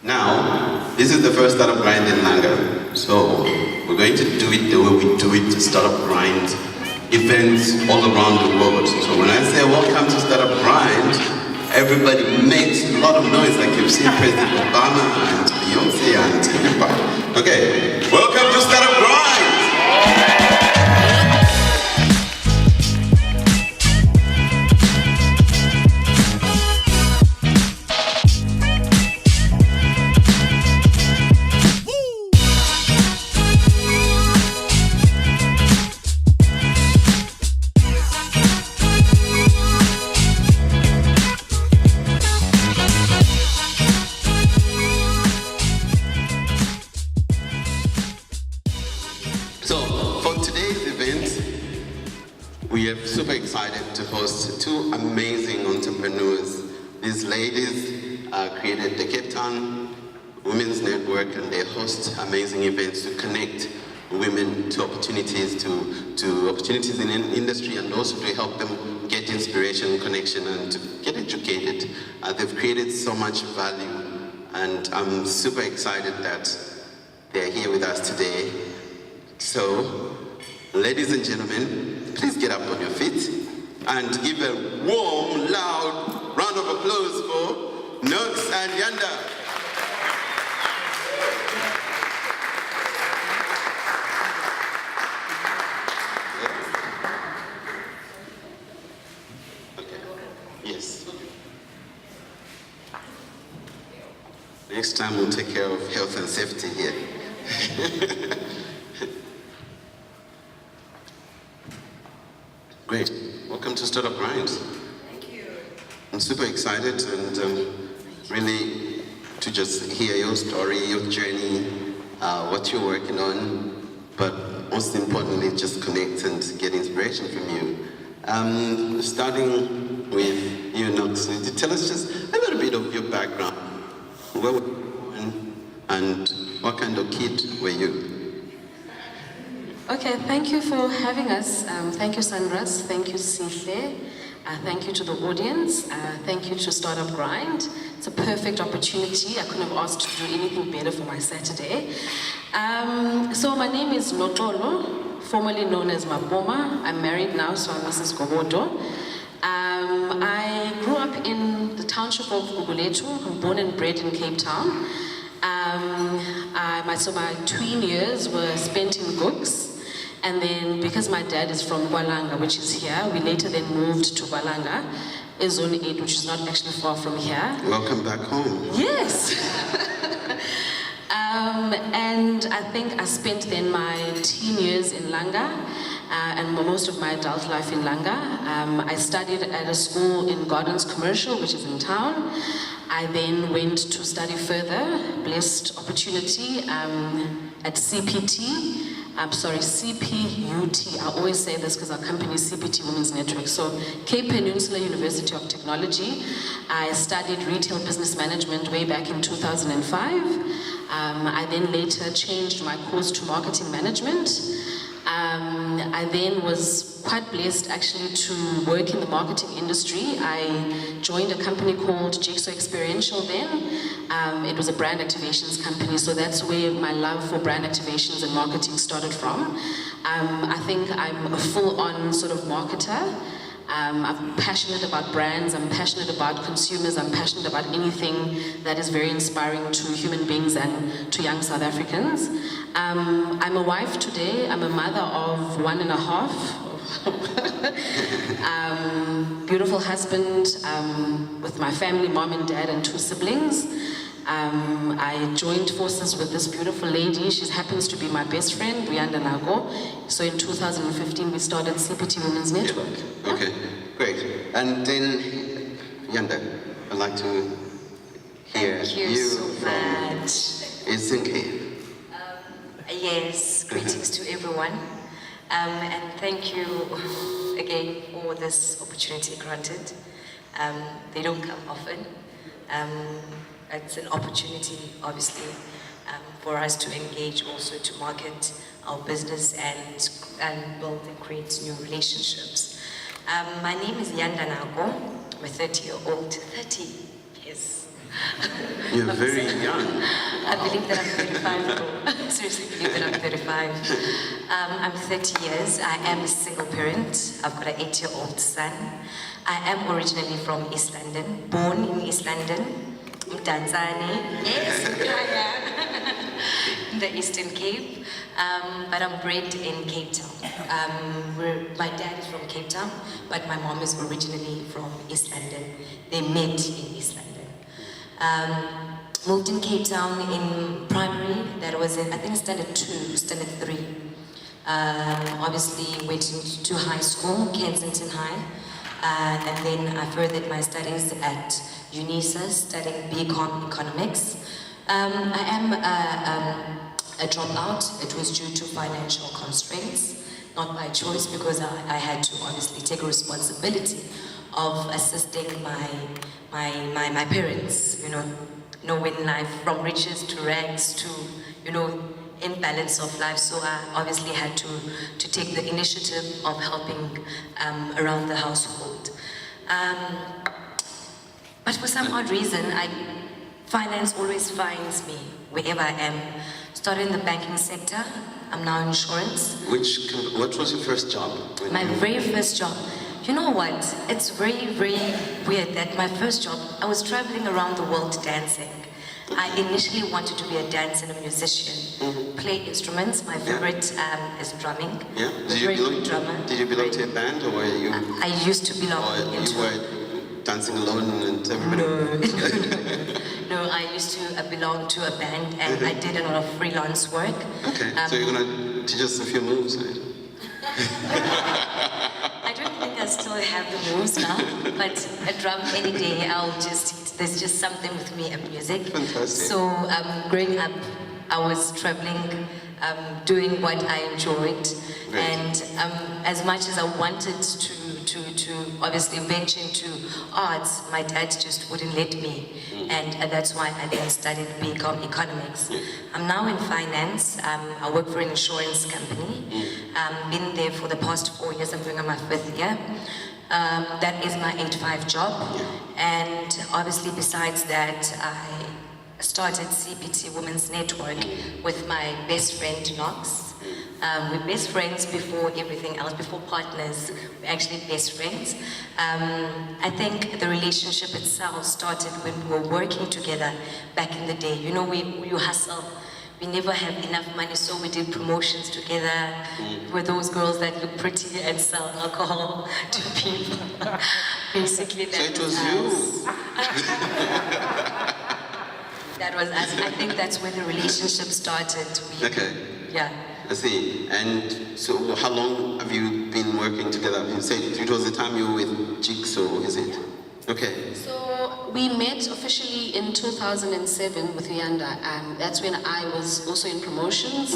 Now, this is the first startup grind in Langa. So, we're going to do it the way we do it to startup grind events all around the world. So when I say welcome to startup grind, everybody makes a lot of noise like you've seen President Obama and Beyonce and everybody. Okay, welcome to startup grind! We are super excited to host two amazing entrepreneurs. These ladies created the Cape Town Women's Network, and they host amazing events to connect women to opportunities, to opportunities in industry, and also to help them get inspiration, connection, and to get educated. They've created so much value, and I'm super excited that they're here with us today. So, ladies and gentlemen, please get up on your feet and give a warm, loud round of applause for Nox and Yanda. Okay. Yes. Next time we'll take care of health and safety here. Great. Welcome to Startup Grind. Thank you. I'm super excited and really to just hear your story, your journey, what you're working on, but most importantly, just connect and get inspiration from you. Starting with you, Nox, tell us just a little bit of your background. Where were you born and what kind of kid were you? Okay, thank you for having us. Thank you, Sandras. Thank you, Sihle. Thank you to the audience. Thank you to Startup Grind. It's a perfect opportunity. I couldn't have asked to do anything better for my Saturday. So my name is Noxolo, formerly known as Maboma. I'm married now, so I'm Mrs. Gobodo. I grew up in the township of Gugulethu. I'm born and bred in Cape Town. So my tween years were spent in Gooks. And then, because my dad is from Gwalanga, which is here, we later then moved to Gwalanga, Zone 8, which is not actually far from here. Welcome back home. Yes! And I think I spent then my teen years in Langa, and most of my adult life in Langa. I studied at a school in Gardens Commercial, which is in town. I then went to study further, blessed opportunity, at CPT. CPUT. I always say this because our company is CPT Women's Network. So, Cape Peninsula University of Technology. I studied retail business management way back in 2005. I then later changed my course to marketing management. I then was quite blessed actually to work in the marketing industry. I joined a company called Jigsaw Experiential then. It was a brand activations company, so that's where my love for brand activations and marketing started from. I think I'm a full-on sort of marketer. I'm passionate about brands, I'm passionate about consumers, I'm passionate about anything that is very inspiring to human beings and to young South Africans. I'm a wife today, I'm a mother of 1.5. Beautiful husband with my family, mom and dad and 2 siblings. I joined forces with this beautiful lady. She happens to be my best friend, Yanda Nako. So in 2015, we started CPT Women's Network. Yeah. Okay, great. And then, Yanda, I'd like to hear Thank you so from much. Helsinki. Yes, greetings to everyone. And thank you again for this opportunity granted. They don't come often. It's an opportunity, obviously, for us to engage, also to market our business and build and create new relationships. My name is Yanda Nako. I'm a 30-year-old. 30, yes. You're very young. I believe that I'm 35. Seriously, believe that I'm 35. I'm 30 years. I am a single parent. I've got an 8-year-old son. I am originally from East London, born in East London. Tanzania. Yes, in the Eastern Cape. But I'm bred in Cape Town. My dad is from Cape Town, but my mom is originally from East London. They met in East London. Moved in Cape Town in primary, that was in, I think, standard 2, standard 3. Obviously went into high school, Kensington High, and then I furthered my studies at UNISA, studying BCom Economics. I am a dropout. It was due to financial constraints, not by choice, because I had to obviously take a responsibility of assisting my parents, knowing life from riches to rags to, imbalance of life. So I obviously had to take the initiative of helping around the household. But for some odd reason, finance always finds me wherever I am. Started in the banking sector. I'm now in insurance. What was your first job? My very first job. You know what? It's very, very weird that my first job, I was traveling around the world dancing. I initially wanted to be a dancer and a musician, play instruments. My favorite is drumming. Yeah. Did you belong to a band, or were you? I used to belong. Or you were dancing alone and everybody? No, I used to belong to a band, and I did a lot of freelance work. Okay, so you're gonna teach us a few moves, right? I don't think I still have the moves now, but a drum any day, there's just something with me and music. Fantastic. So growing up, I was traveling, doing what I enjoyed. Great. And as much as I wanted to obviously venture into arts, my dad just wouldn't let me. And that's why I then studied BCom Economics. I'm now in finance. I work for an insurance company. Been there for the past 4 years. I'm going on my 5th year. That is my 8-5 job. And obviously besides that, I started CPT Women's Network with my best friend Nox. We're best friends before everything else, before partners. We're actually best friends. I think the relationship itself started when we were working together back in the day. We hustle. We never had enough money, so we did promotions together. We're those girls that look pretty and sell alcohol to people. Basically, that So it was you. That was us. I think that's when the relationship started. Okay. Yeah. I see. And so how long have you been working together? You said it was the time you were with Jigsaw, is it? Okay. So we met officially in 2007 with Yanda. That's when I was also in promotions.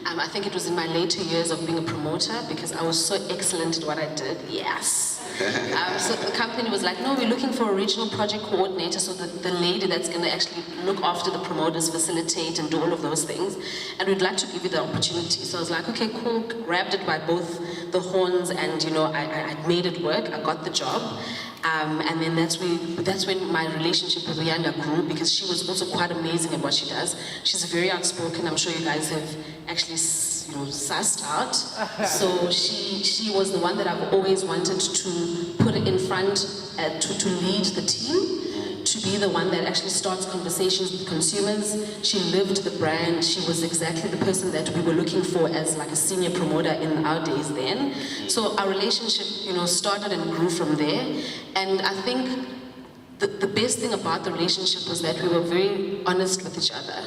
I think it was in my later years of being a promoter because I was so excellent at what I did. Yes. So the company was like, no, we're looking for a regional project coordinator, so the lady that's going to actually look after the promoters, facilitate and do all of those things, and we'd like to give you the opportunity. So I was like, okay, cool, grabbed it by both the horns, and I made it work. I got the job. And then that's when my relationship with Yanda grew, because she was also quite amazing at what she does. She's very outspoken. I'm sure you guys have actually sussed out. So she was the one that I've always wanted to put in front, to lead the team, to be the one that actually starts conversations with consumers. She lived the brand. She was exactly the person that we were looking for as like a senior promoter in our days then. So our relationship, started and grew from there. And I think the best thing about the relationship was that we were very honest with each other.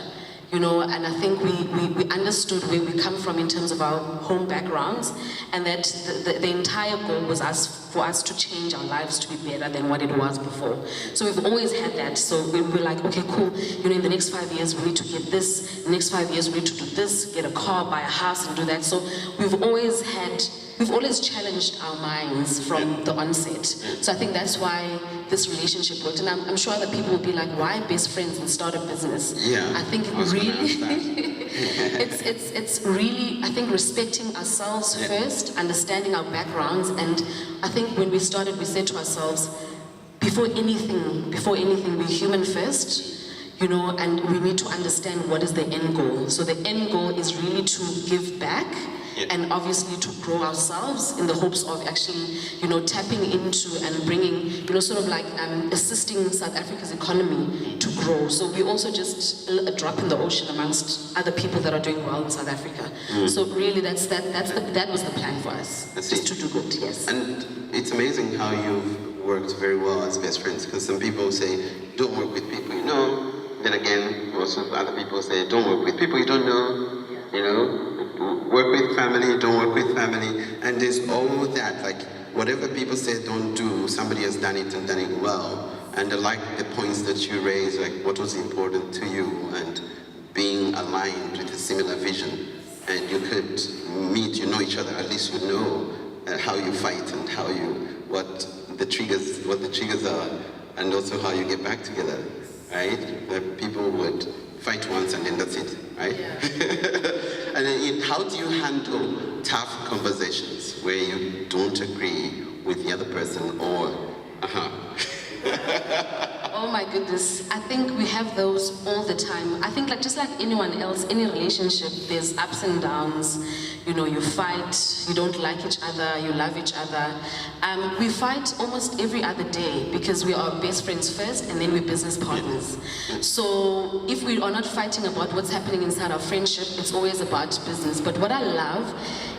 And I think we understood where we come from in terms of our home backgrounds, and that the entire goal was for us to change our lives to be better than what it was before. So we've always had that. So we were like, okay, cool, in the next 5 years we need to get this, in the next 5 years we need to do this, get a car, buy a house and do that. So we've always challenged our minds from the onset. So I think that's why this relationship worked. And I'm sure other people will be like, why best friends and start a business? Yeah, I think it's really, I think, respecting ourselves first, understanding our backgrounds. And I think when we started, we said to ourselves, before anything, we're human first. And we need to understand what is the end goal. So the end goal is really to give back, and obviously to grow ourselves in the hopes of actually, tapping into and bringing, sort of like assisting South Africa's economy to grow. So we're also just a drop in the ocean amongst other people that are doing well in South Africa. So really that was the plan for us, just to do good, yes. And it's amazing how you've worked very well as best friends, because some people say, don't work with people you know. Then again, also other people say, don't work with people you don't know, work with family, don't work with family. And there's all that, like, whatever people say don't do, somebody has done it and done it well. And I like the points that you raised, like what was important to you and being aligned with a similar vision. And you could meet, each other, at least how you fight and what the triggers are, and also how you get back together. Right? That people would fight once and then that's it, right? Yeah. And then how do you handle tough conversations where you don't agree with the other person or, Oh my goodness, I think we have those all the time. I think just like anyone else, any relationship, there's ups and downs. You fight, you don't like each other, you love each other. We fight almost every other day because we are best friends first and then we're business partners. So if we are not fighting about what's happening inside our friendship, it's always about business. But what I love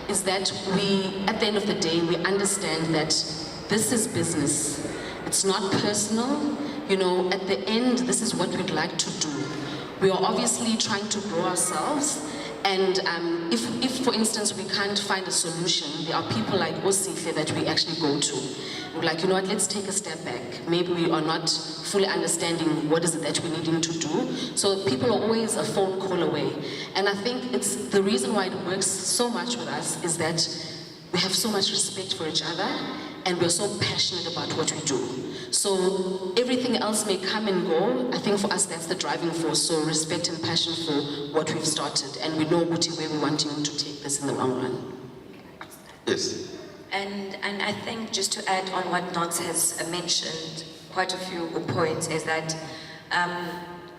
is that at the end of the day, we understand that this is business. It's not personal. At the end, this is what we'd like to do. We are obviously trying to grow ourselves. And if, for instance, we can't find a solution, there are people like Osihle that we actually go to. We're like, you know what, let's take a step back. Maybe we are not fully understanding what is it that we're needing to do. So people are always a phone call away. And I think it's the reason why it works so much with us is that we have so much respect for each other and we're so passionate about what we do. So everything else may come and go. I think for us that's the driving force. So respect and passion for what we've started, and we know where we're wanting to take this in the long run. Yes. And I think just to add on what Nox has mentioned, quite a few points, is that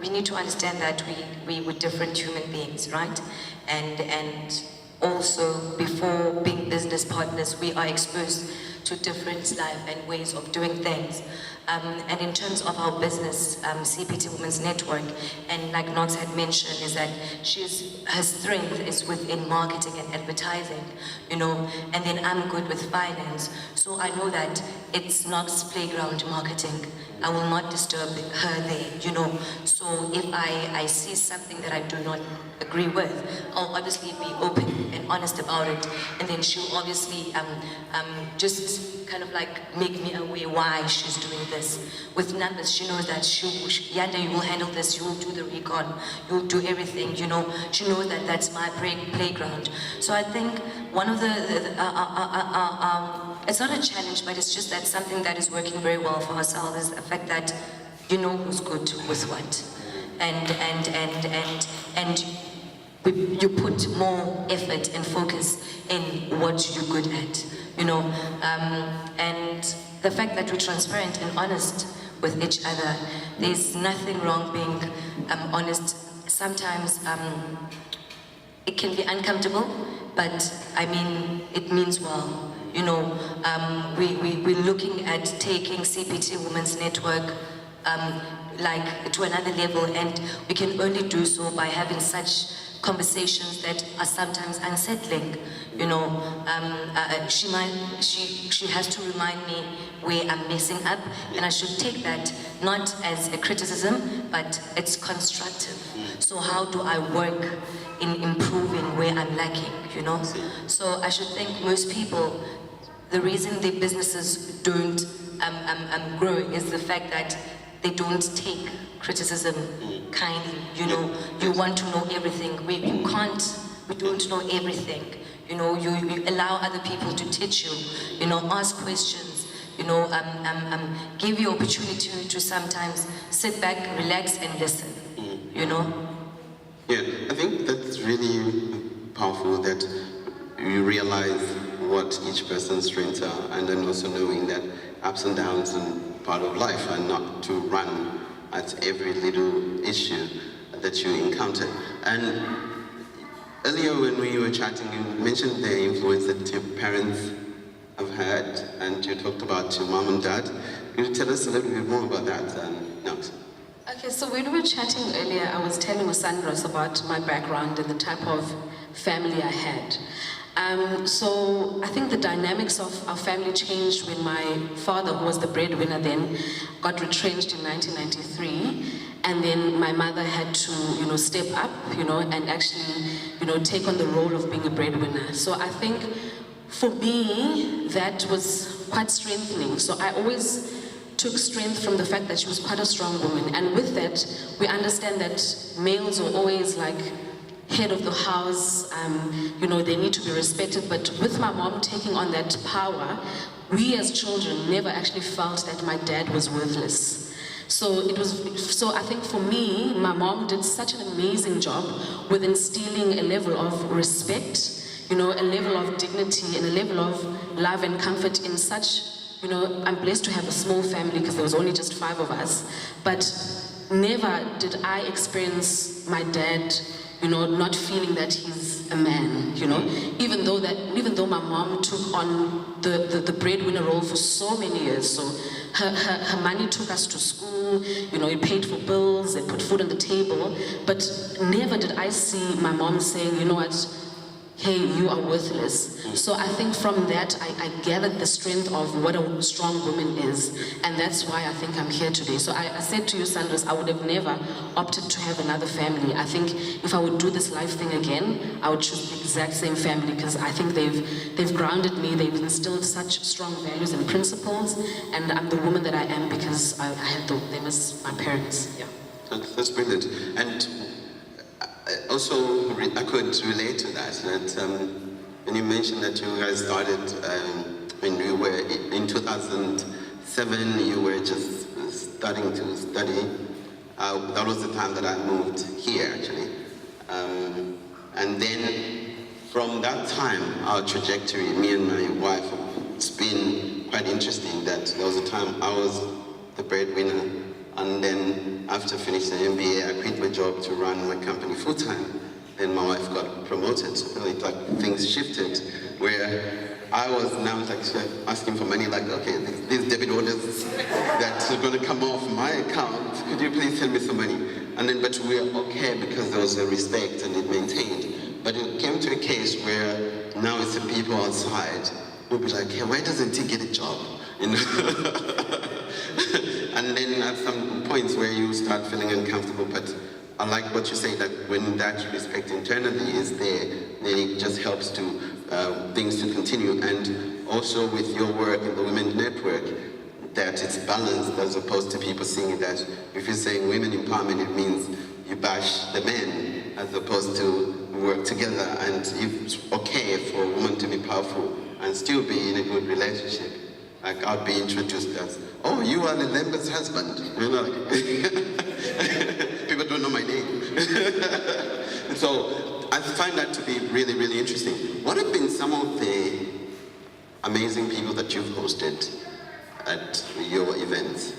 we need to understand that we were different human beings, right? And also before being business partners, we are exposed to different life and ways of doing things. And in terms of our business, CPT Women's Network, and like Nox had mentioned, is that her strength is within marketing and advertising, and then I'm good with finance. So I know that it's Nox's playground marketing. I will not disturb her there, So if I see something that I do not agree with, I'll obviously be open and honest about it. And then she'll obviously just kind of like make me aware why she's doing this. With numbers, she knows that Yanda, you will handle this, you will do the recon, you'll do everything, She knows that that's my playground. So I think one of it's not a challenge, but it's just that something that is working very well for ourselves is the fact that you know who's good with what. And you put more effort and focus in what you're good at, and the fact that we're transparent and honest with each other. There's nothing wrong being honest. Sometimes it can be uncomfortable, but it means well. We're looking at taking CPT Women's Network to another level, and we can only do so by having such conversations that are sometimes unsettling. She has to remind me where I'm messing up, and I should take that not as a criticism, but it's constructive. So how do I work in improving where I'm lacking, So I should think most people, the reason their businesses don't grow is the fact that they don't take criticism kindly, You want to know everything. We don't know everything. You allow other people to teach you, ask questions, give you opportunity to sometimes sit back, relax and listen, Yeah, I think that's really powerful that you realize what each person's strengths are, and then also knowing that ups and downs and part of life and not to run at every little issue that you encounter. And earlier when we were chatting, you mentioned the influence that your parents have had, and you talked about your mom and dad. Can you tell us a little bit more about that, Nox? Okay, so when we were chatting earlier, I was telling Usandros about my background and the type of family I had. So I think the dynamics of our family changed when my father, who was the breadwinner then, got retrenched in 1993, and then my mother had to, step up, and actually, take on the role of being a breadwinner. So I think for me, that was quite strengthening. So I always took strength from the fact that she was quite a strong woman, and with that, we understand that males are always like head of the house, they need to be respected, but with my mom taking on that power, we as children never actually felt that my dad was worthless. So I think for me, my mom did such an amazing job with instilling a level of respect, a level of dignity and a level of love and comfort in such, I'm blessed to have a small family because there was only just 5 of us, but never did I experience my dad not feeling that he's a man, even though my mom took on the breadwinner role for so many years. So her money took us to school, it paid for bills, it put food on the table, but never did I see my mom saying, you know what, hey, you are worthless. So I think from that, I gathered the strength of what a strong woman is. And that's why I think I'm here today. So I said to you, Sandras, I would have never opted to have another family. I think if I would do this life thing again, I would choose the exact same family because I think they've grounded me, they've instilled such strong values and principles, and I'm the woman that I am because I had them as my parents. Yeah. That's brilliant. And also, I could relate to that when you mentioned that you guys started when you were in 2007, you were just starting to study. That was the time that I moved here, actually. And then from that time, our trajectory, me and my wife, it's been quite interesting that there was a time I was the breadwinner. And then after finishing the MBA, I quit my job to run my company full-time. Then my wife got promoted. So it's like things shifted where I was now like asking for money, like, okay, these debit orders that are going to come off my account, could you please send me some money? And then, but we were okay because there was a respect and it maintained. But it came to a case where now it's the people outside who'll be like, hey, why doesn't he get a job? And then at some points where you start feeling uncomfortable, but I like what you say, that when that respect internally is there, then it just helps to things to continue. And also with your work in the Women's Network, that it's balanced as opposed to people seeing that if you're saying women empowerment, it means you bash the men as opposed to work together. And it's okay for a woman to be powerful and still be in a good relationship. Like I'd be introduced as, oh, you are Lember's husband. People don't know my name. So I find that to be really, really interesting. What have been some of the amazing people that you've hosted at your events?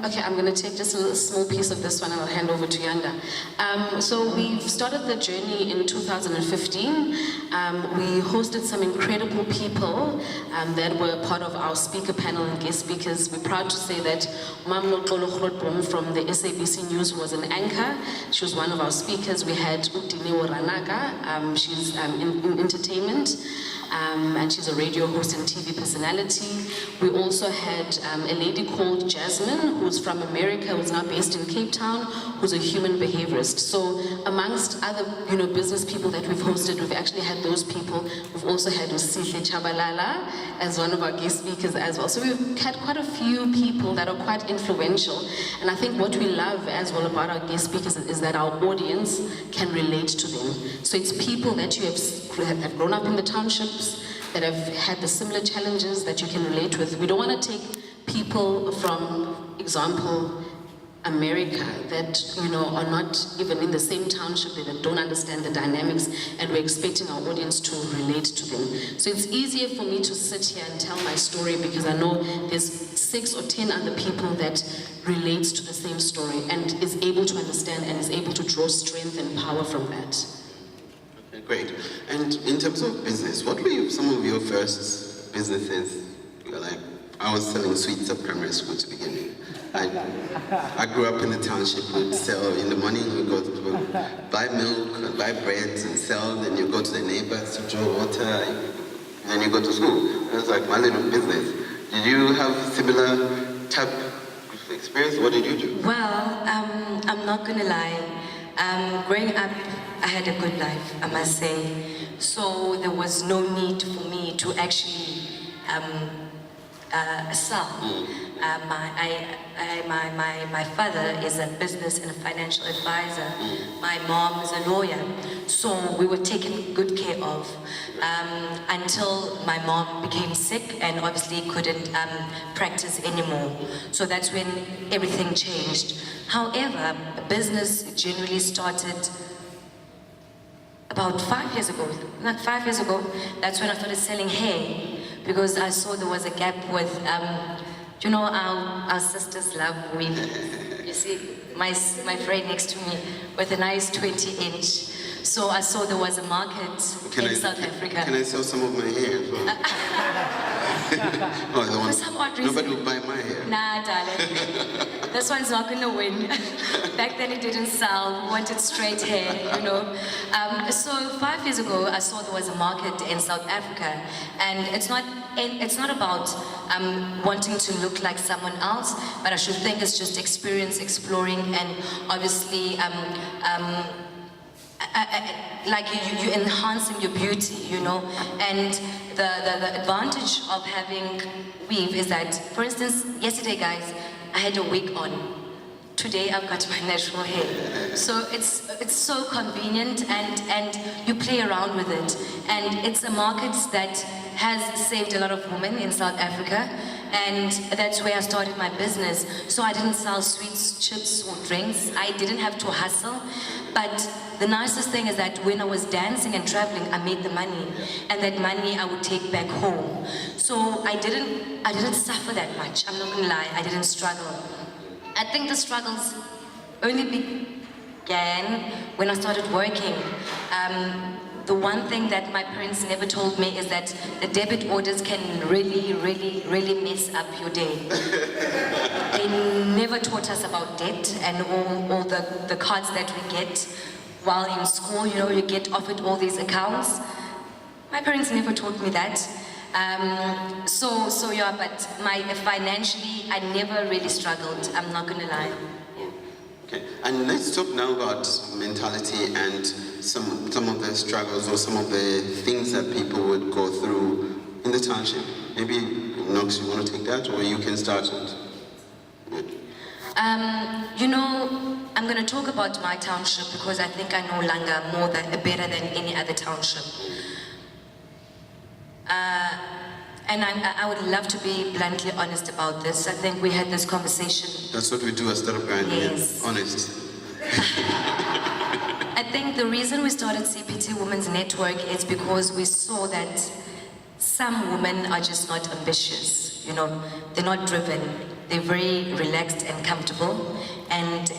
Okay, I'm going to take just a small piece of this one and I'll hand over to Yanda. So we've started the journey in 2015. We hosted some incredible people that were part of our speaker panel and guest speakers. We're proud to say that Noxolo Gobodo from the SABC News was an anchor. She was one of our speakers. We had Ranaga, she's in entertainment. And she's a radio host and TV personality. We also had a lady called Jasmine, who's from America, who's now based in Cape Town, who's a human behaviorist. So amongst other business people that we've hosted, we've actually had those people. We've also had Usihle Chabalala as one of our guest speakers as well. So we've had quite a few people that are quite influential. And I think what we love as well about our guest speakers is that our audience can relate to them. So it's people that you have grown up in the townships, that have had the similar challenges that you can relate with. We don't want to take people from, example, America that, you know, are not even in the same township, that don't understand the dynamics, and we're expecting our audience to relate to them. So it's easier for me to sit here and tell my story because I know there's 6 or 10 other people that relates to the same story and is able to understand and is able to draw strength and power from that. Okay, great. And in terms of business, what were some of your first businesses? You're like, I was selling sweets at primary school to begin with. I grew up in the township. We'd sell in the morning. We go to buy milk, and buy bread, and sell. Then you go to the neighbors to draw water. And then you go to school. It was like my little business. Did you have similar type of experience? What did you do? Well, I'm not gonna lie. Growing up, I had a good life, I must say. So there was no need for me to actually sell. My father is a business and a financial advisor. My mom is a lawyer. So we were taken good care of until my mom became sick and obviously couldn't practice anymore. So that's when everything changed. However, business generally started about 5 years ago. Not 5 years ago, that's when I started selling hair because I saw there was a gap with you know, our sisters love weave. You see, my friend next to me with a nice 20-inch. So I saw there was a market in South Africa. Can I sell some of my hair as well? Oh, For some odd reason. Nobody will buy my hair. Nah, darling. This one's not gonna win. Back then it didn't sell. We wanted straight hair, you know. So 5 years ago, I saw there was a market in South Africa, and it's not about wanting to look like someone else, but I should think it's just experience, exploring, and obviously like you enhancing your beauty, you know. And the advantage of having weave is that, for instance, yesterday, guys, I had a wig on. Today I've got my natural hair. So it's so convenient, and you play around with it. And it's a market that has saved a lot of women in South Africa, and that's where I started my business. So I didn't sell sweets, chips, or drinks. I didn't have to hustle. But the nicest thing is that when I was dancing and traveling, I made the money, and that money I would take back home. So I didn't suffer that much. I'm not gonna lie, I didn't struggle. I think the struggles only began when I started working. The one thing that my parents never told me is that the debit orders can really, really, really mess up your day. They never taught us about debt and all the cards that we get while in school. You know, you get offered all these accounts. My parents never taught me that. So yeah, but financially, I never really struggled. I'm not gonna lie. Okay, and let's talk now about mentality and some of the struggles or some of the things that people would go through in the township. Maybe, Nox, you want to take that, or you can start it? You know, I'm going to talk about my township because I think I know Langa better than any other township. And I would love to be bluntly honest about this. I think we had this conversation. That's what we do as Startup Grind, yes. Honest. I think the reason we started CPT Women's Network is because we saw that some women are just not ambitious. You know, they're not driven. They're very relaxed and comfortable. And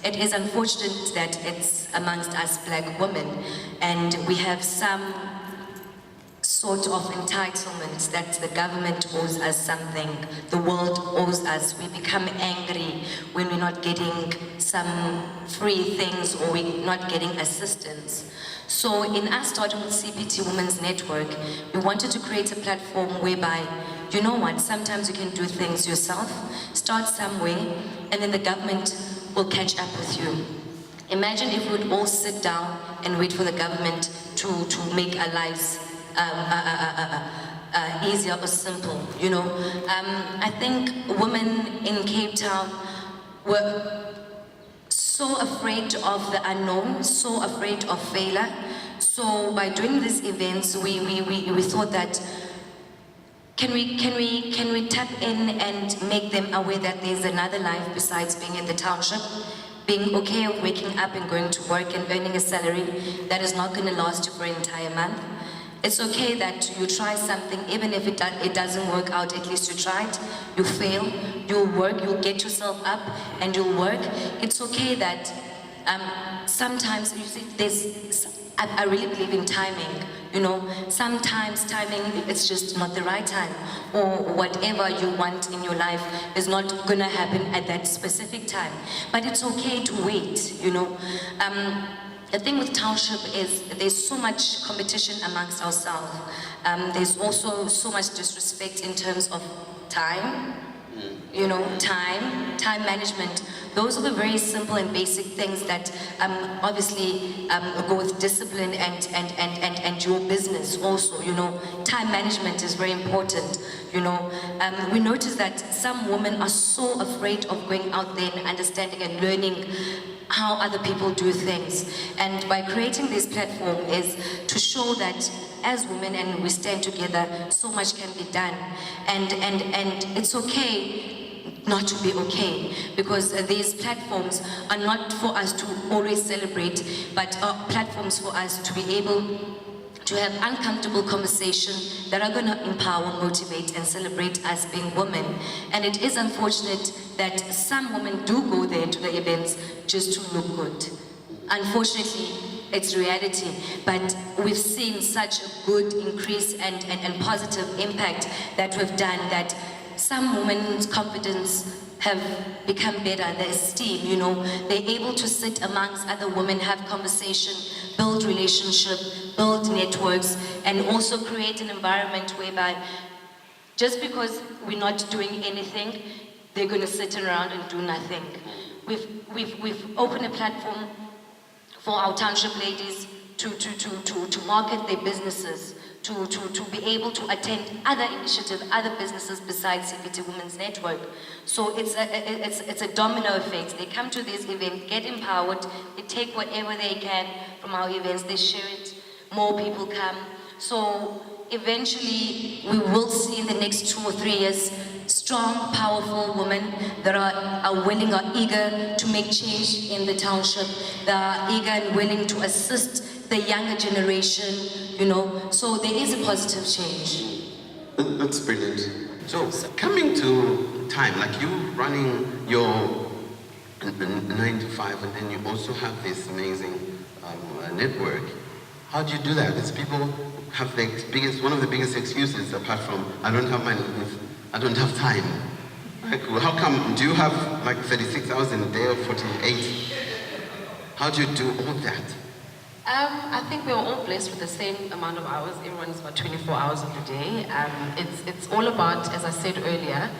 it is unfortunate that it's amongst us black women. And we have some sort of entitlement that the government owes us something, the world owes us. We become angry when we're not getting some free things or we're not getting assistance. So in us starting with CPT Women's Network, we wanted to create a platform whereby, you know what, sometimes you can do things yourself, start somewhere, and then the government will catch up with you. Imagine if we would all sit down and wait for the government to make our lives easier or simple, you know. I think women in Cape Town were so afraid of the unknown, so afraid of failure. So by doing these events, we thought that can we tap in and make them aware that there's another life besides being in the township? Being okay of waking up and going to work and earning a salary that is not going to last you for an entire month. It's okay that you try something, even if it doesn't work out, at least you tried, you fail, you'll work, you'll get yourself up and you'll work. It's okay that sometimes, you see, I really believe in timing, you know. Sometimes timing, it's just not the right time, or whatever you want in your life is not gonna happen at that specific time. But it's okay to wait, you know. The thing with township is there's so much competition amongst ourselves. There's also so much disrespect in terms of time, you know, time management. Those are the very simple and basic things that obviously go with discipline and your business also, you know. Time management is very important, you know. We notice that some women are so afraid of going out there and understanding and learning how other people do things. And by creating this platform is to show that as women and we stand together, so much can be done. And it's okay not to be okay, because these platforms are not for us to always celebrate, but are platforms for us to be able to have uncomfortable conversations that are going to empower, motivate, and celebrate us being women. And it is unfortunate that some women do go there to the events just to look good. Unfortunately, it's reality, but we've seen such a good increase and positive impact that we've done, that some women's confidence have become better, their esteem, you know. They're able to sit amongst other women, have conversation, build relationship, build networks, and also create an environment whereby just because we're not doing anything, they're going to sit around and do nothing. We've opened a platform for our township ladies to market their businesses, to be able to attend other initiatives, other businesses besides CPT Women's Network. So it's a domino effect. They come to this event, get empowered, they take whatever they can from our events, they share it, more people come. So eventually we will see in the next 2 or 3 years strong, powerful women that are willing or eager to make change in the township, that are eager and willing to assist the younger generation, you know. So there is a positive change. That's brilliant. So coming to time, like you running your 9 to 5, and then you also have this amazing network. How do you do that? Because people have one of the biggest excuses, apart from I don't have money, I don't have time. Like, how come? Do you have like 36 hours in a day or 48? How do you do all that? I think we're all blessed with the same amount of hours. Everyone's got 24 hours of the day. It's all about, as I said earlier,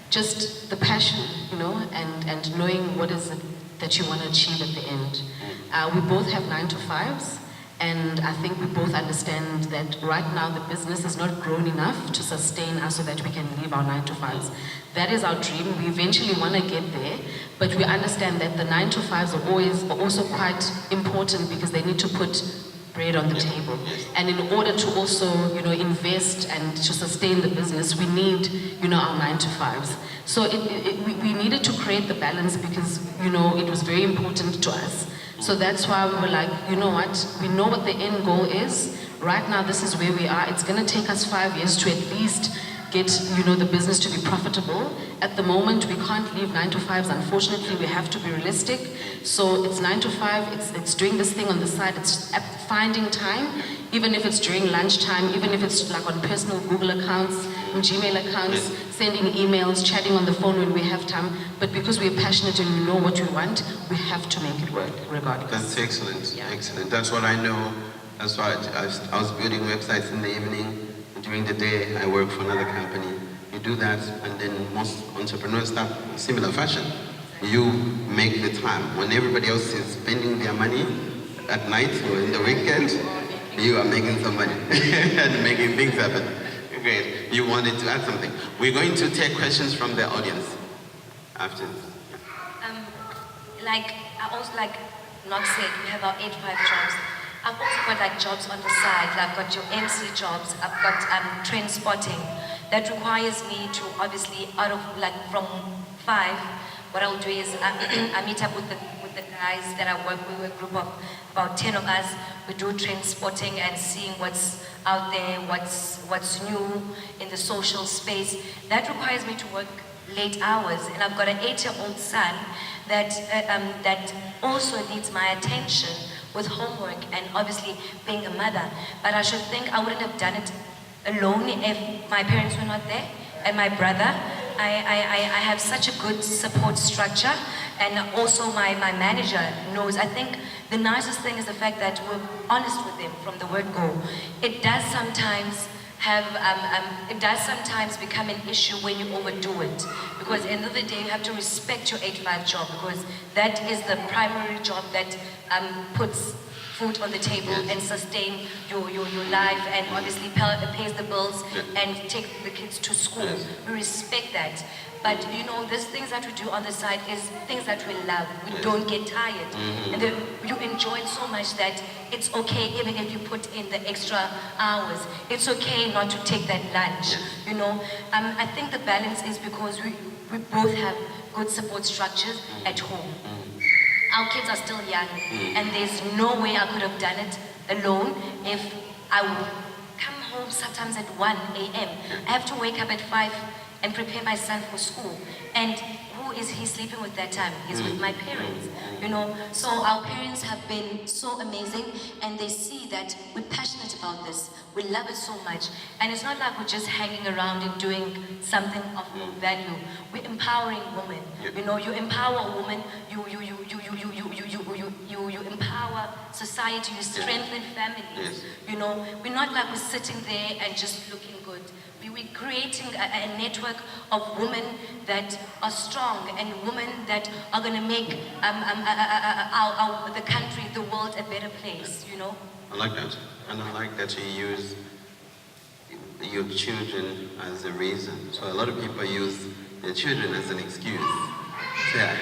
just the passion, you know, and knowing what is it that you want to achieve at the end. We both have 9 to 5s, and I think we both understand that right now the business is not grown enough to sustain us so that we can leave our 9 to 5s. That is our dream. We eventually want to get there, but we understand that the 9 to 5s are also quite important because they need to put bread on the table. And in order to also, you know, invest and to sustain the business, we need, you know, our 9 to 5s. So we needed to create the balance because, you know, it was very important to us. So that's why we were like, you know what, we know what the end goal is. Right now, this is where we are. It's going to take us 5 years to at least get, you know, the business to be profitable. At the moment, we can't leave 9 to 5s. Unfortunately, we have to be realistic. So it's 9 to 5. It's doing this thing on the side. It's finding time, even if it's during lunchtime, even if it's like on personal Google accounts, Gmail accounts, sending emails, chatting on the phone when we have time. But because we're passionate and we know what we want, we have to make it work regardless. That's excellent. Yeah. Excellent. That's what I know. That's why I was building websites in the evening. During the day, I work for another company. You do that, and then most entrepreneurs start similar fashion. You make the time. When everybody else is spending their money at night or in the weekend, you are making some money and making things happen. Great. You wanted to add something. We're going to take questions from the audience after. Like, I also, like Nox said, we have our 8-5 jobs. I've also got like jobs on the side. I've got your MC jobs. I've got trend spotting. That requires me to obviously, out of like from 5, what I'll do is I meet up with the guys that I work with, a group of about 10 of us. We do train spotting and seeing what's out there, what's new in the social space. That requires me to work late hours, and I've got an 8-year-old son that also needs my attention with homework and obviously being a mother. But I should think I wouldn't have done it alone if my parents were not there, and my brother. I have such a good support structure, and also my manager knows. I think the nicest thing is the fact that we're honest with them from the word go. It does sometimes become an issue when you overdo it, because at the end of the day you have to respect your 8-5 job, because that is the primary job that puts food on the table and sustain your life, and obviously pays the bills and take the kids to school. We respect that. But you know, there's things that we do on the side is things that we love. We don't get tired. And then you enjoy it so much that it's okay even if you put in the extra hours. It's okay not to take that lunch. You know, I think the balance is because we both have good support structures at home. Our kids are still young, and there's no way I could have done it alone. If I would come home sometimes at 1 a.m. I have to wake up at 5 and prepare my son for school. And who is he sleeping with that time? He's with my parents, you know. So our parents have been so amazing, and they see that we're passionate about this. We love it so much. And it's not like we're just hanging around and doing something of no value. We're empowering women. You know, you empower a woman, you empower society, you strengthen families. You know, we're not like we're sitting there and just looking good. We're creating a network of women that are strong, and women that are going to make the country, the world a better place, you know? I like that. And I like that you use your children as a reason. So a lot of people use their children as an excuse. Yeah.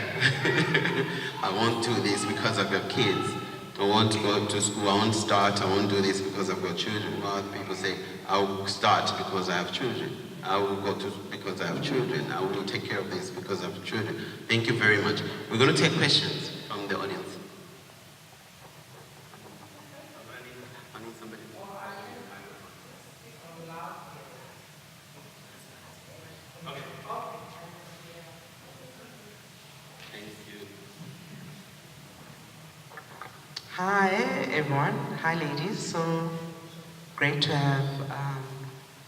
I won't do this because I've got kids. I want to go to school, I won't start, I won't do this because I've got children. Well, people say, I will start because I have children. I will go to because I have children. I will take care of this because I have children. Thank you very much. We're going to take questions from the audience. I need somebody. Okay. Thank you. Hi everyone, hi ladies. So great to have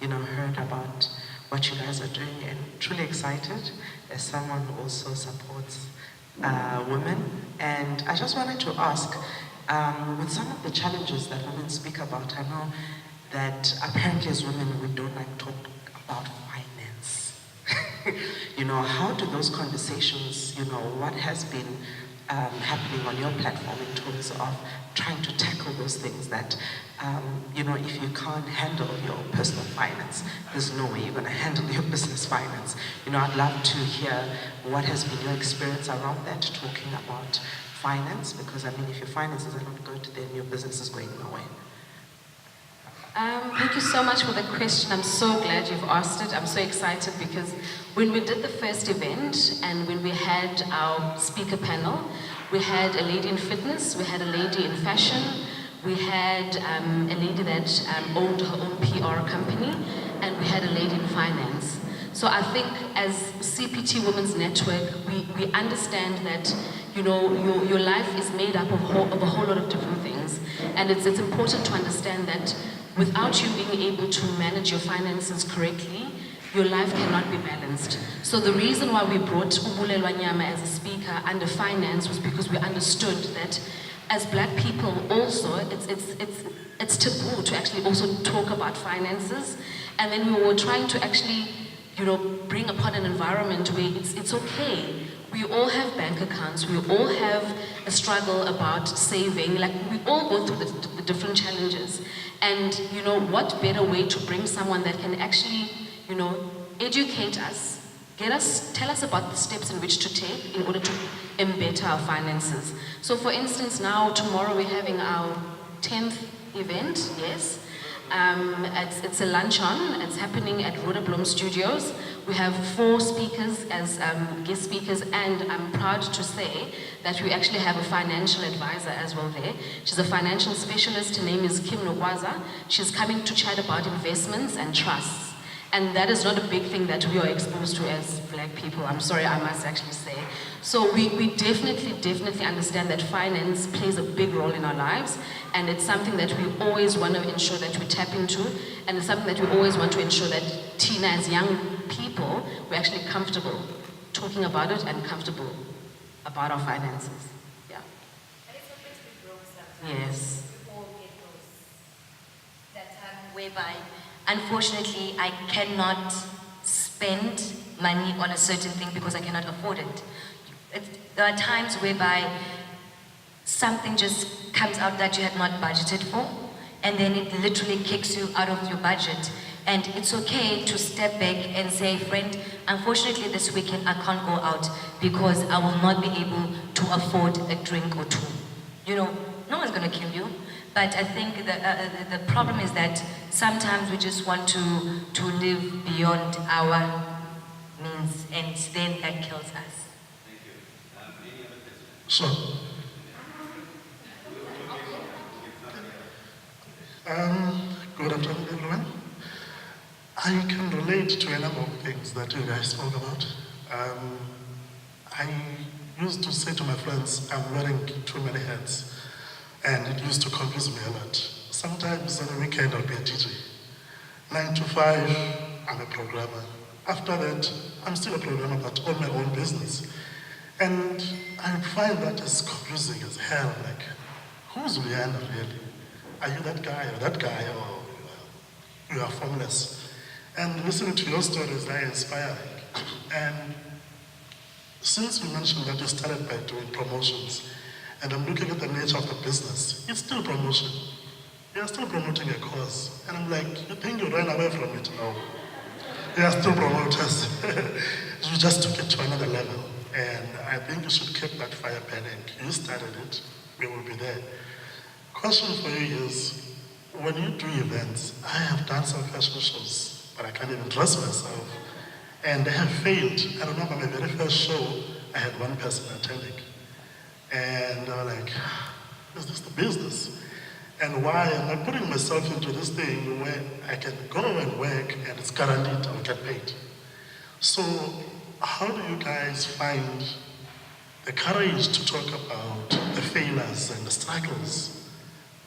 heard about what you guys are doing, and truly excited as someone who also supports women. And I just wanted to ask, with some of the challenges that women speak about, I know that apparently as women we don't like talk about finance. You know, how do those conversations, what has been happening on your platform in terms of trying to tackle those things that, if you can't handle your personal finance, there's no way you're going to handle your business finance. I'd love to hear what has been your experience around that, talking about finance, because if your finances are not good, then your business is going nowhere. Thank you so much for the question. I'm so glad you've asked it. I'm so excited because when we did the first event and when we had our speaker panel, we had a lady in fitness, we had a lady in fashion, we had a lady that owned her own PR company, and we had a lady in finance. So I think as CPT Women's Network, we understand that your life is made up of a whole lot of different things, and it's important to understand that without you being able to manage your finances correctly, your life cannot be balanced. So the reason why we brought Ubulelwa Nyama as a speaker under finance was because we understood that as Black people also, it's taboo to actually also talk about finances. And then we were trying to actually, bring upon an environment where it's okay. We all have bank accounts, we all have a struggle about saving, like we all go through the different challenges. And what better way to bring someone that can actually, educate us, tell us about the steps in which to take in order to embed our finances. So for instance, now, tomorrow we're having our 10th event, yes? It's a luncheon. It's happening at Rhoda Bloom Studios. We have 4 speakers as guest speakers, and I'm proud to say that we actually have a financial advisor as well there. She's a financial specialist. Her name is Kim Nogwaza. She's coming to chat about investments and trusts. And that is not a big thing that we are exposed to as Black people. I'm sorry, I must actually say. So we definitely understand that finance plays a big role in our lives, and it's something that we always want to ensure that we tap into, and it's something that we always want to ensure that Tina, as young people, we're actually comfortable talking about it and comfortable about our finances. Yeah. And it's okay to be broke sometimes. Yes. We all get those. That time whereby, unfortunately, I cannot spend money on a certain thing because I cannot afford it. There are times whereby something just comes out that you had not budgeted for, and then it literally kicks you out of your budget. And it's okay to step back and say, friend, unfortunately this weekend I can't go out because I will not be able to afford a drink or 2. You know, no one's gonna kill you. But I think the problem is that sometimes we just want to live beyond our means, and then that kills us. Thank you. Any other questions? Sure. Good afternoon, everyone. I can relate to a number of things that you guys spoke about. I used to say to my friends, I'm wearing too many hats, and it used to confuse me a lot. Sometimes on the weekend I'll be a DJ. 9 to 5, I'm a programmer. After that, I'm still a programmer, but on my own business. And I find that as confusing as hell. Like, who's Yanda really? Are you that guy or that guy, or you are formless? And listening to your stories is very inspiring. And since you mentioned that you started by doing promotions, and I'm looking at the nature of the business, it's still promotion. You're still promoting a cause. And I'm like, you think you ran away from it? No. You are still promoters. You just took it to another level. And I think you should keep that fire burning. You started it, we will be there. Question for you is, when you do events, I have done some fashion shows, but I can't even dress myself. And they have failed. I remember my very first show, I had one person attending. And I was like, is this the business? And why am I putting myself into this thing where I can go and work and it's guaranteed I'll get paid? So how do you guys find the courage to talk about the failures and the struggles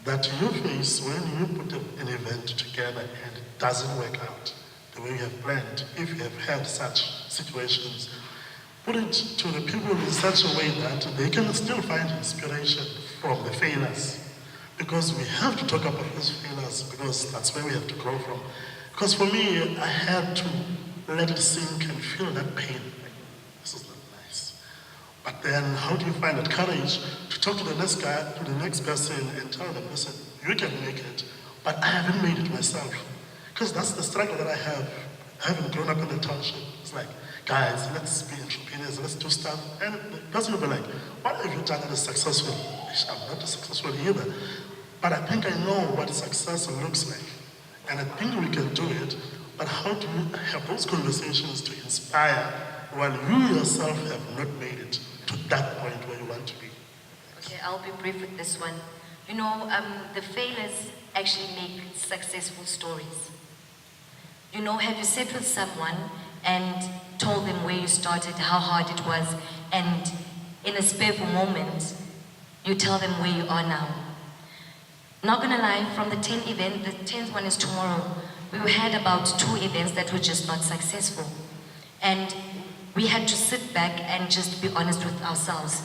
that you face when you put an event together and it doesn't work out the way you have planned? If you have had such situations, put it to the people in such a way that they can still find inspiration from the failures. Because we have to talk about those failures, because that's where we have to grow from. Because for me, I had to let it sink and feel that pain. Like, this is not nice. But then how do you find that courage to talk to the next guy, to the next person, and tell them, listen, you can make it, but I haven't made it myself. Because that's the struggle that I have. I haven't grown up in the township. It's like, guys, let's be entrepreneurs, let's do stuff. And the person will be like, what have you done that is successful? I'm not successful either. But I think I know what success looks like. And I think we can do it. But how do you have those conversations to inspire while you yourself have not made it to that point where you want to be? Okay, I'll be brief with this one. You know, the failures actually make successful stories. You know, have you sat with someone and told them where you started, how hard it was, and in a spare moment, you tell them where you are now? Not gonna lie, from the 10 events, the 10th one is tomorrow, we had about 2 events that were just not successful. And we had to sit back and just be honest with ourselves.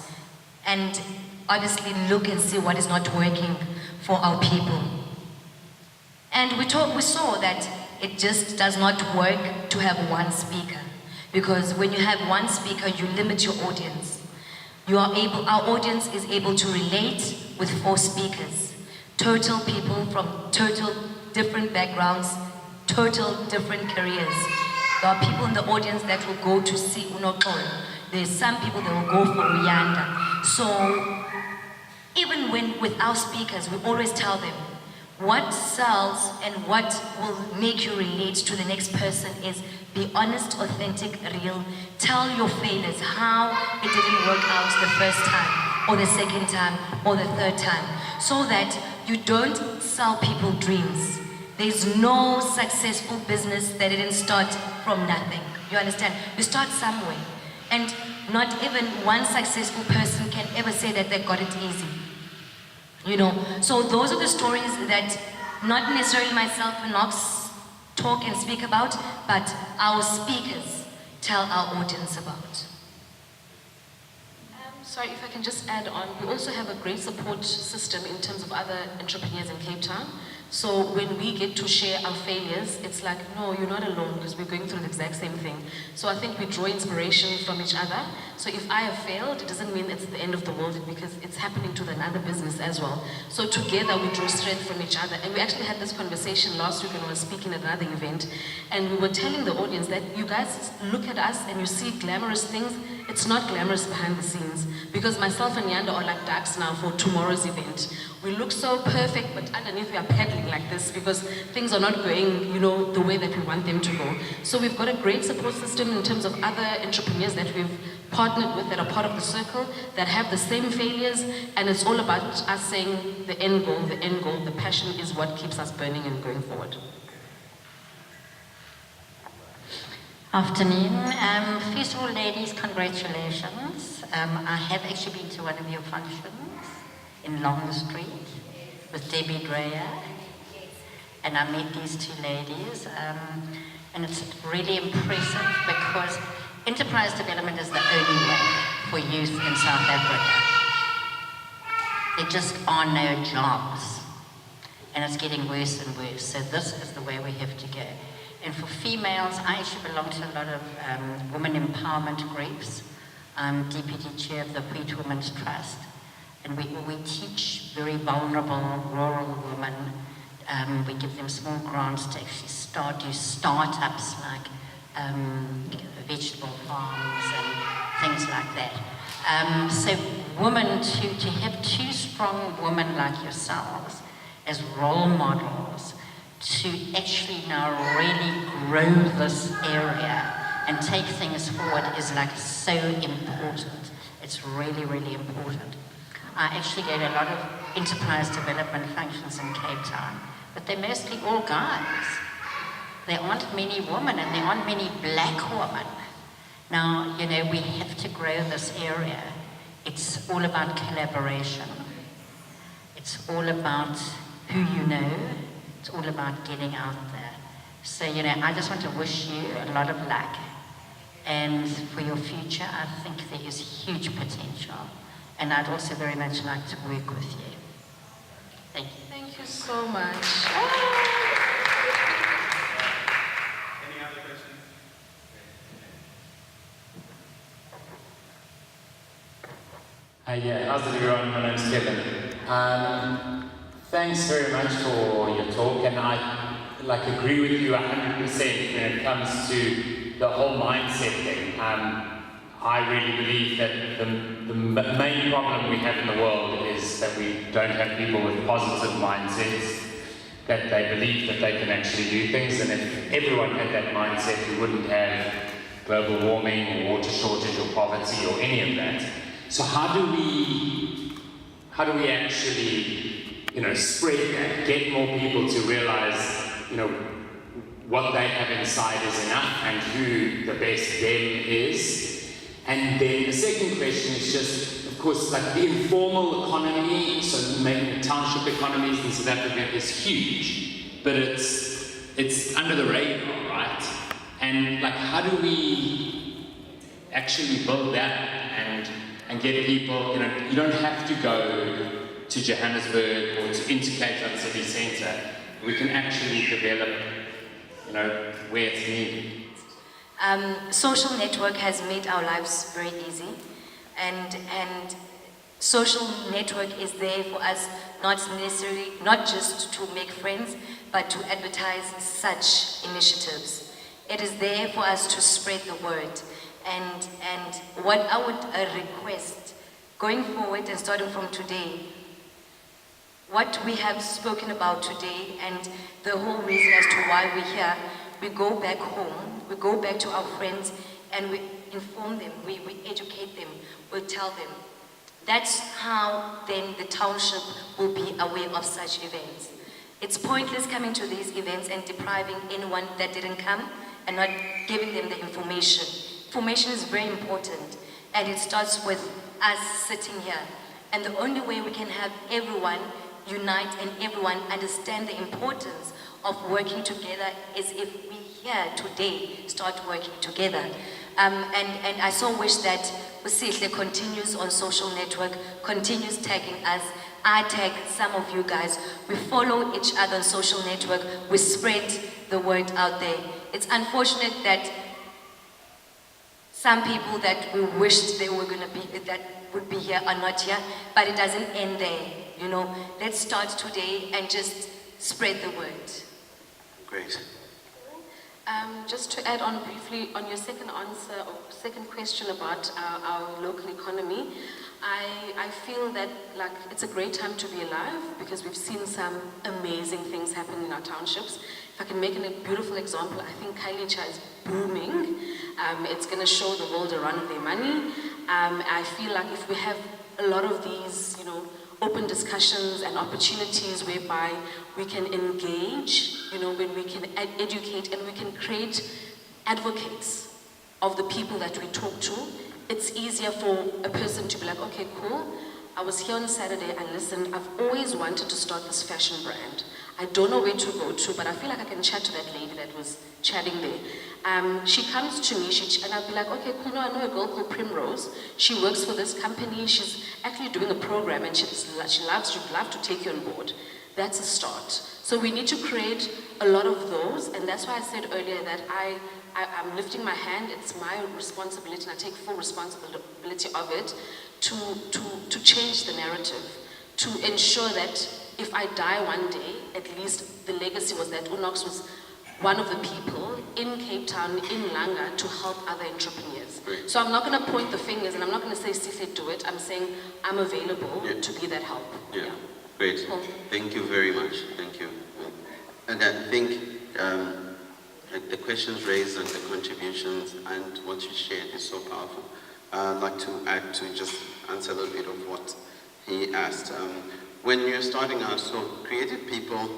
And honestly look and see what is not working for our people. And we saw that it just does not work to have one speaker. Because when you have one speaker, you limit your audience. Our audience is able to relate with 4 speakers. Total people from total different backgrounds, total different careers. There are people in the audience that will go to see Noxolo. There's some people that will go for Yanda. So even with our speakers, we always tell them, What sells and what will make you relate to the next person is be honest, authentic, real. Tell your failures, how it didn't work out the first time, or the second time, or the third time, so that you don't sell people dreams. There's no successful business that didn't start from nothing. You understand? You start somewhere. And not even one successful person can ever say that they got it easy. You know, so those are the stories that not necessarily myself and Nox talk and speak about, but our speakers tell our audience about. Sorry, if I can just add on, we also have a great support system in terms of other entrepreneurs in Cape Town. So when we get to share our failures, it's like, no, you're not alone, because we're going through the exact same thing. So I think we draw inspiration from each other. So if I have failed, it doesn't mean it's the end of the world, because it's happening to another business as well. So together we draw strength from each other. And we actually had this conversation last week when I was speaking at another event. And we were telling the audience that you guys look at us and you see glamorous things. It's not glamorous behind the scenes, because myself and Yanda are like ducks now for tomorrow's event. We look so perfect, but underneath we are paddling like this because things are not going, you know, the way that we want them to go. So we've got a great support system in terms of other entrepreneurs that we've partnered with that are part of the circle, that have the same failures, and it's all about us saying the end goal, the passion is what keeps us burning and going forward. Afternoon. First of all, ladies, congratulations. I have actually been to one of your functions in Long Street with Debbie Dreyer, and I met these two ladies, and it's really impressive because enterprise development is the only way for youth in South Africa. There just are no jobs, and it's getting worse and worse, so this is the way we have to go. And for females, I actually belong to a lot of women empowerment groups. I'm deputy chair of the Wheat Women's Trust. And we teach very vulnerable rural women. We give them small grants to actually do startups like vegetable farms and things like that. So women, to have two strong women like yourselves as role models, to actually now really grow this area and take things forward is like so important. It's really, really important. I actually go to a lot of enterprise development functions in Cape Town, but they're mostly all guys. There aren't many women and there aren't many black women. Now, you know, we have to grow this area. It's all about collaboration. It's all about who you know. It's all about getting out there. So, you know, I just want to wish you a lot of luck. And for your future, I think there is huge potential. And I'd also very much like to work with you. Thank you. Thank you so much. Any other questions? Yeah, how's it everyone? My name's Kevin. Thanks very much for your talk, and I agree with you 100% when it comes to the whole mindset thing. I really believe that the main problem we have in the world is that we don't have people with positive mindsets, that they believe that they can actually do things, and if everyone had that mindset, we wouldn't have global warming or water shortage or poverty or any of that. So how do we actually, you know, spread that, get more people to realize, you know, what they have inside is enough and who the best them is. And then the second question is just, of course, like the informal economy, so maybe township economies in South Africa is huge, but it's under the radar, right? And like, how do we actually build that and get people, you know, you don't have to go to Johannesburg or into Cape Town city centre. We can actually develop, you know, where it's needed. Social network has made our lives very easy, and social network is there for us not just to make friends, but to advertise such initiatives. It is there for us to spread the word, and what I would request going forward and starting from today, what we have spoken about today and the whole reason as to why we're here, we go back home, we go back to our friends, and we inform them, we educate them, we tell them. That's how then the township will be aware of such events. It's pointless coming to these events and depriving anyone that didn't come and not giving them the information. Information is very important, and it starts with us sitting here. And the only way we can have everyone unite and everyone understand the importance of working together is if we here today start working together. And I so wish that Usihle continues on social network, continues tagging us. I tag some of you guys. We follow each other on social network. We spread the word out there. It's unfortunate that some people that we wished they were going to be, that would be here are not here, but it doesn't end there, you know. Let's start today and just spread the word. Great. Just to add on briefly on your second answer, or second question about our local economy, I feel that like it's a great time to be alive because we've seen some amazing things happen in our townships. If I can make a beautiful example, I think Kailicha is booming. It's going to show the world a run of their money. I feel like if we have a lot of these, you know, open discussions and opportunities whereby we can engage, you know, when we can educate and we can create advocates of the people that we talk to, it's easier for a person to be like, okay, cool, I was here on Saturday and listened, I've always wanted to start this fashion brand. I don't know where to go to, but I feel like I can chat to that lady that was chatting there. She comes to me, and I'll be like, okay, cool, no, I know a girl called Primrose. She works for this company. She's actually doing a program, and she'd love to take you on board. That's a start. So we need to create a lot of those, and that's why I said earlier that I'm lifting my hand. It's my responsibility, and I take full responsibility of it to change the narrative, to ensure that if I die one day, at least the legacy was that Unox was one of the people in Cape Town, in Langa, to help other entrepreneurs. Great. So I'm not going to point the fingers, and I'm not going to say, Sihle, do it. I'm saying I'm available to be that help. Yeah. Great. Cool. Thank you very much. Thank you. And I think like the questions raised and the contributions and what you shared is so powerful. I'd like to add to just answer a little bit of what he asked. When you're starting out, so creative people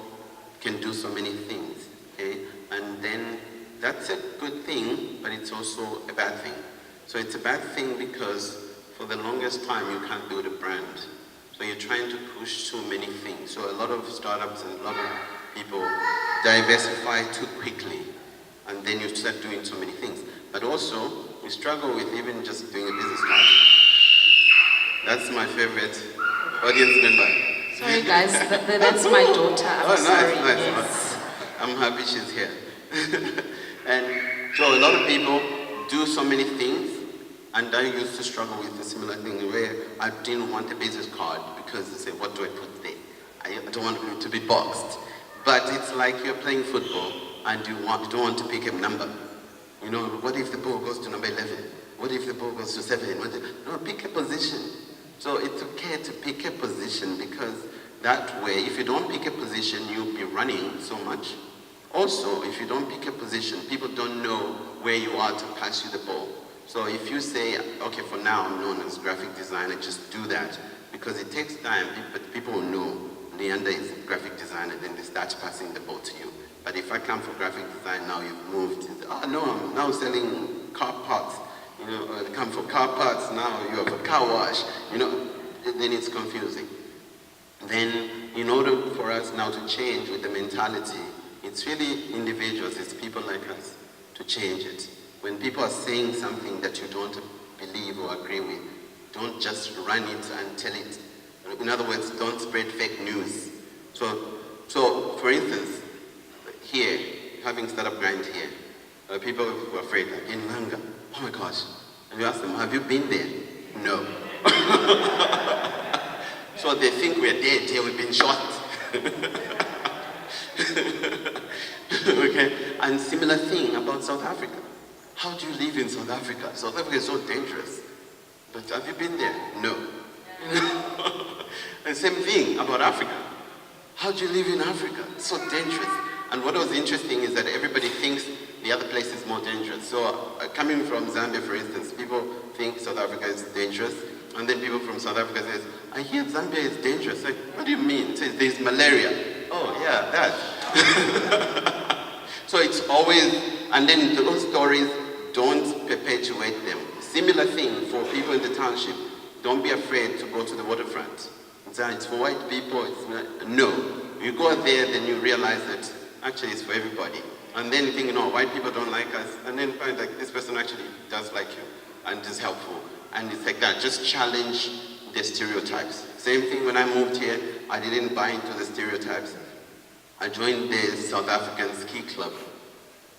can do so many things, okay? And then that's a good thing, but it's also a bad thing. So it's a bad thing because for the longest time you can't build a brand. So you're trying to push too many things. So a lot of startups and a lot of people diversify too quickly, and then you start doing so many things. But also, we struggle with even just doing a business card. That's my favorite audience member. Sorry guys, that's my daughter. I'm sorry. Nice. Yes. I'm happy she's here. And so a lot of people do so many things, and I used to struggle with a similar thing where I didn't want a business card because they say, what do I put there? I don't want it to be boxed. But it's like you're playing football and you don't want to pick a number. You know, what if the ball goes to number 11? What if the ball goes to 7? No, pick a position. So it's okay to pick a position because that way, if you don't pick a position, you'll be running so much. Also, if you don't pick a position, people don't know where you are to pass you the ball. So if you say, okay, for now I'm known as graphic designer, just do that. Because it takes time, but people will know Yanda is a graphic designer, then they start passing the ball to you. But if I come for graphic design, now you've moved. Oh no, I'm now selling car parts. You know, I come for car parts, now you have a car wash. You know, then it's confusing. Then, in order for us now to change with the mentality, it's really individuals, it's people like us, to change it. When people are saying something that you don't believe or agree with, don't just run it and tell it. In other words, don't spread fake news. So for instance, here, having startup grind here, people were afraid, like in Langa, oh my gosh. And you ask them, have you been there? No. So they think we're dead here, we've been shot. Okay, and similar thing about South Africa. How do you live in South Africa? South Africa is so dangerous. But have you been there? No. And same thing about Africa. how do you live in Africa? It's so dangerous. And what was interesting is that everybody thinks the other place is more dangerous. So coming from Zambia, for instance, people think South Africa is dangerous. And then people from South Africa says, I hear Zambia is dangerous. Like, what do you mean? It says there's malaria. Oh, yeah, that. So it's always, and then those stories, don't perpetuate them. Similar thing for people in the township. Don't be afraid to go to the waterfront. It's for white people. No. You go there, then you realize that actually it's for everybody. And then you think, no, white people don't like us. And then find like this person actually does like you and is helpful. And it's like that. Just challenge the stereotypes. Same thing when I moved here, I didn't buy into the stereotypes. I joined the South African ski club.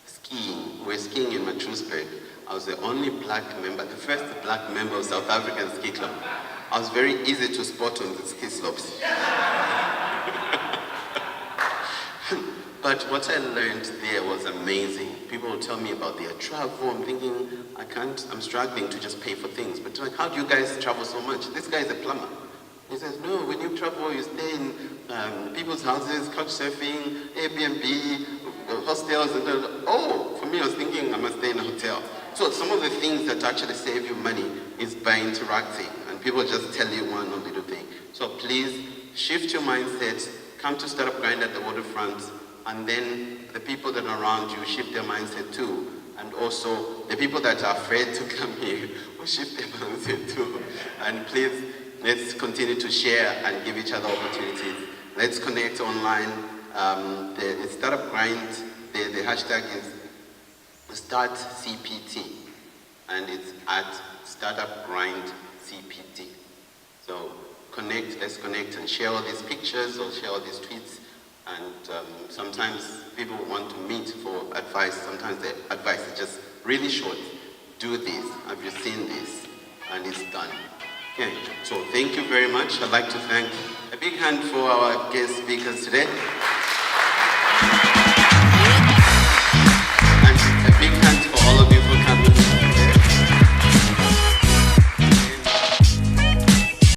Skiing. We're skiing in Matrusberg. I was the only black member, the first black member of South African ski club. I was very easy to spot on the ski slopes. But what I learned there was amazing. People would tell me about their travel. I'm thinking, I'm struggling to just pay for things. But like, how do you guys travel so much? This guy is a plumber. He says, no, when you travel, you stay in people's houses, couch surfing, Airbnb, hostels, and oh, for me, I was thinking I must stay in a hotel. So some of the things that actually save you money is by interacting, and people just tell you one or little thing. So please shift your mindset, come to Startup Grind at the waterfront, and then the people that are around you shift their mindset too. And also the people that are afraid to come here will shift their mindset too. And please, let's continue to share and give each other opportunities. Let's connect online. The Startup Grind, the hashtag is StartCPT, and it's at Startup Grind CPT. So let's connect and share all these pictures or share all these tweets. And sometimes people want to meet for advice. Sometimes the advice is just really short. Do this. Have you seen this? And it's done. Okay, so thank you very much. I'd like to thank a big hand for our guest speakers today.